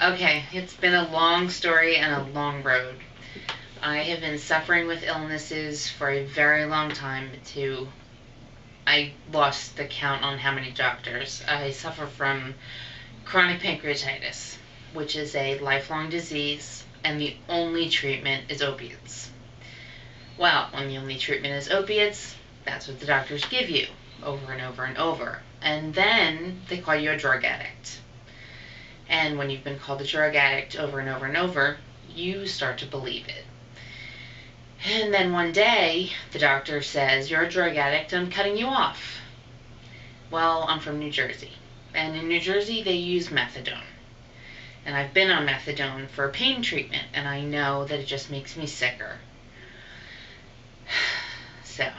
Okay, it's been a long story and a long road. I have been suffering with illnesses for a very long time. I lost the count on how many doctors. I suffer from chronic pancreatitis, which is a lifelong disease, and the only treatment is opiates. Well, when the only treatment is opiates, that's what the doctors give you over and over and over. And then they call you a drug addict. And when you've been called a drug addict over and over and over, you start to believe it. And then one day, the doctor says, "You're a drug addict, I'm cutting you off." Well, I'm from New Jersey. And in New Jersey, they use methadone. And I've been on methadone for pain treatment, and I know that it just makes me sicker. So,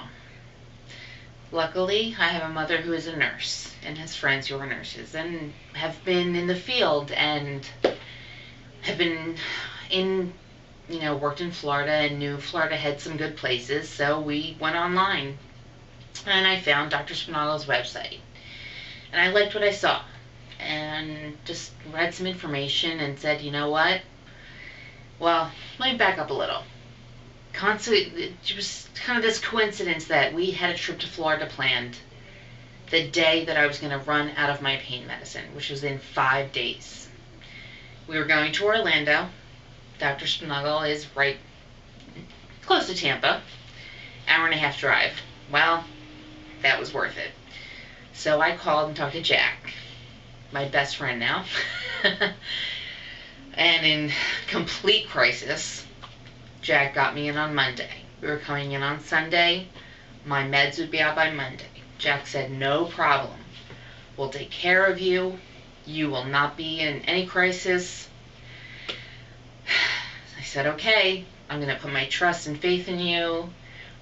luckily, I have a mother who is a nurse and has friends who are nurses and have been in the field and have been worked in Florida and knew Florida had some good places. So we went online and I found Dr. Spinato's website. And I liked what I saw and just read some information and said, you know what? Well, let me back up a little. It was kind of this coincidence that we had a trip to Florida planned the day that I was going to run out of my pain medicine, which was in 5 days. We were going to Orlando. Dr. Spinagle is right close to Tampa, hour and a half drive. Well, that was worth it. So I called and talked to Jack, my best friend now. And in complete crisis, Jack got me in on Monday. We were coming in on Sunday. My meds would be out by Monday. Jack said, "No problem. We'll take care of you. You will not be in any crisis." I said, "Okay, I'm going to put my trust and faith in you."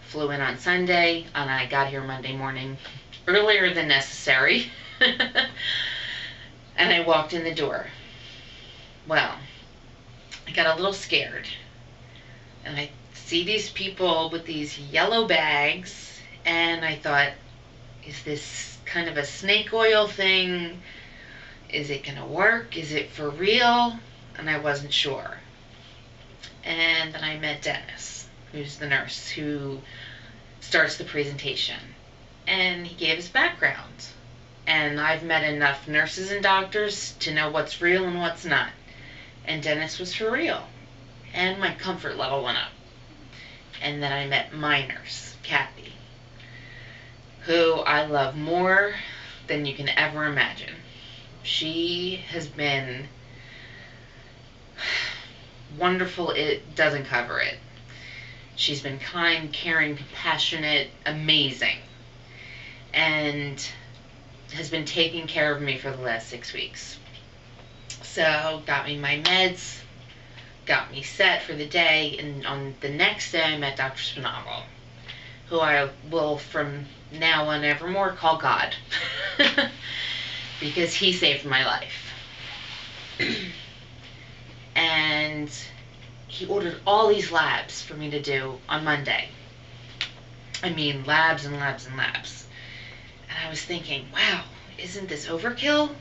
Flew in on Sunday, and I got here Monday morning earlier than necessary. And I walked in the door. Well, I got a little scared. And I see these people with these yellow bags, and I thought, is this kind of a snake oil thing? Is it going to work? Is it for real? And I wasn't sure. And then I met Dennis, who's the nurse who starts the presentation. And he gave his background. And I've met enough nurses and doctors to know what's real and what's not. And Dennis was for real. And my comfort level went up. And then I met my nurse, Kathy, who I love more than you can ever imagine. She has been wonderful. It doesn't cover it. She's been kind, caring, compassionate, amazing, and has been taking care of me for the last 6 weeks. So got me my meds, got me set for the day, and on the next day I met Dr. Spinagle, who I will from now on evermore call God, because he saved my life. And he ordered all these labs for me to do on Monday. I mean, labs and labs and labs. And I was thinking, wow, isn't this overkill?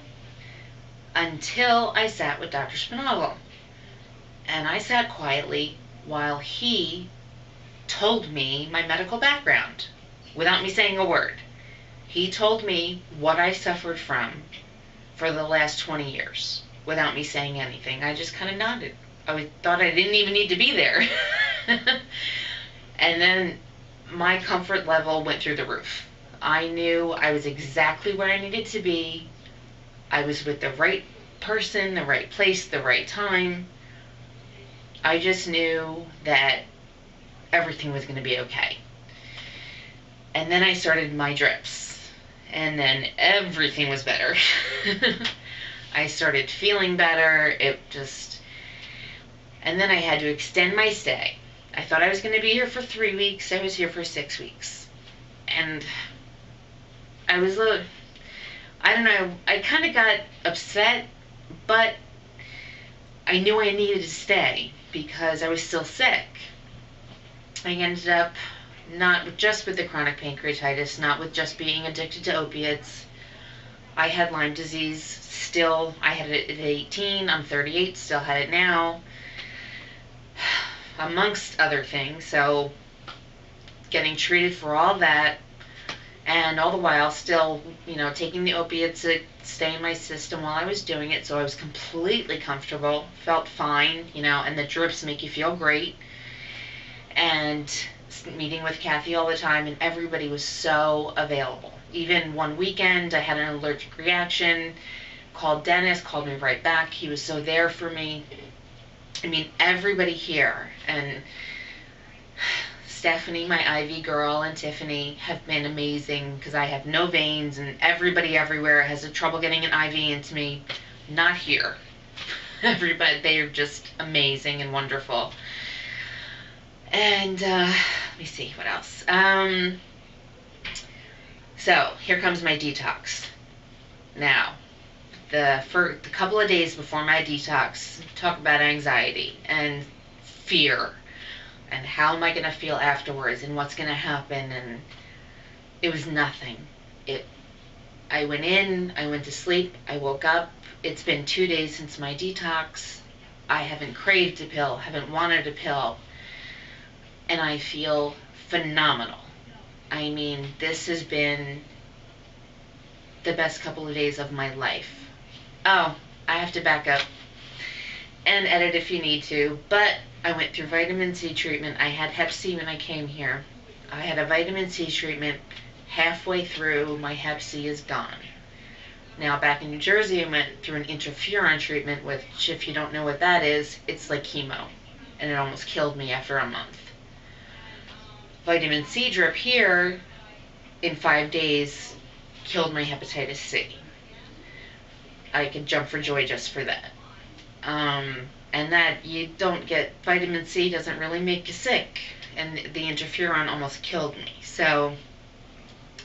Until I sat with Dr. Spinagle. And I sat quietly while he told me my medical background without me saying a word. He told me what I suffered from for the last 20 years without me saying anything. I just kind of nodded. I thought I didn't even need to be there. And then my comfort level went through the roof. I knew I was exactly where I needed to be. I was with the right person, the right place, the right time. I just knew that everything was going to be okay. And then I started my drips. And then everything was better. I started feeling better. And then I had to extend my stay. I thought I was going to be here for 3 weeks. I was here for 6 weeks. And I don't know, I kind of got upset, but I knew I needed to stay because I was still sick. I ended up not just with the chronic pancreatitis, not with just being addicted to opiates, I had Lyme disease still. I had it at 18. I'm 38, still had it now, amongst other things. So getting treated for all that, and all the while still, taking the opiates to stay in my system while I was doing it. So I was completely comfortable, felt fine, and the drips make you feel great. And meeting with Kathy all the time, and everybody was so available. Even one weekend, I had an allergic reaction, called Dennis, called me right back. He was so there for me. I mean, everybody here, and Stephanie, my IV girl, and Tiffany have been amazing, because I have no veins, and everybody everywhere has a trouble getting an IV into me. Not here. Everybody, they are just amazing and wonderful. And let me see what else. So here comes my detox. Now, for the couple of days before my detox, talk about anxiety and fear, and how am I going to feel afterwards, and what's going to happen, and it was nothing. I went in, I went to sleep, I woke up. It's been 2 days since my detox. I haven't craved a pill, haven't wanted a pill, and I feel phenomenal. I mean, this has been the best couple of days of my life. Oh, I have to back up and edit if you need to, but I went through vitamin C treatment. I had Hep C when I came here. I had a vitamin C treatment. Halfway through, my Hep C is gone. Now, back in New Jersey, I went through an interferon treatment, which, if you don't know what that is, it's like chemo, and it almost killed me after a month. Vitamin C drip here in 5 days killed my hepatitis C. I could jump for joy just for that. And that you don't get, vitamin C doesn't really make you sick, and the interferon almost killed me. So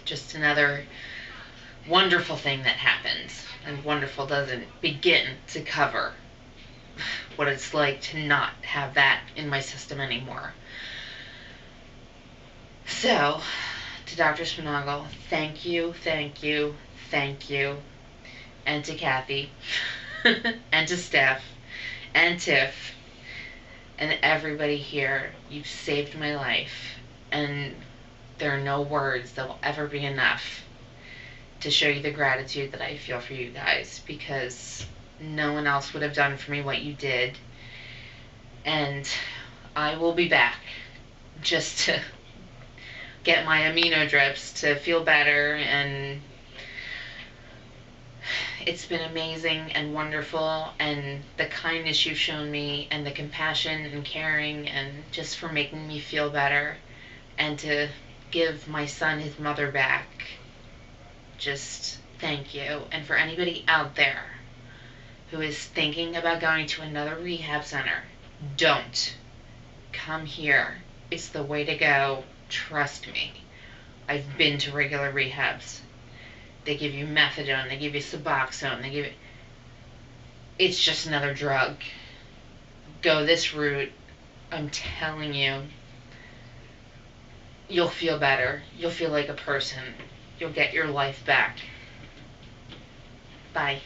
just another wonderful thing that happens, and wonderful doesn't begin to cover what it's like to not have that in my system anymore. So, to Dr. Spinagle, thank you, thank you, thank you. And to Kathy, and to Steph, and Tiff, and everybody here. You've saved my life, and there are no words that will ever be enough to show you the gratitude that I feel for you guys, because no one else would have done for me what you did. And I will be back just to get my amino drips to feel better, and it's been amazing and wonderful, and the kindness you've shown me, and the compassion and caring, and just for making me feel better, and to give my son his mother back. Just thank you. And for anybody out there who is thinking about going to another rehab center, don't. Come here. It's the way to go. Trust me. I've been to regular rehabs. They give you methadone, they give you Suboxone, it's just another drug. Go this route. I'm telling you, you'll feel better. You'll feel like a person. You'll get your life back. Bye.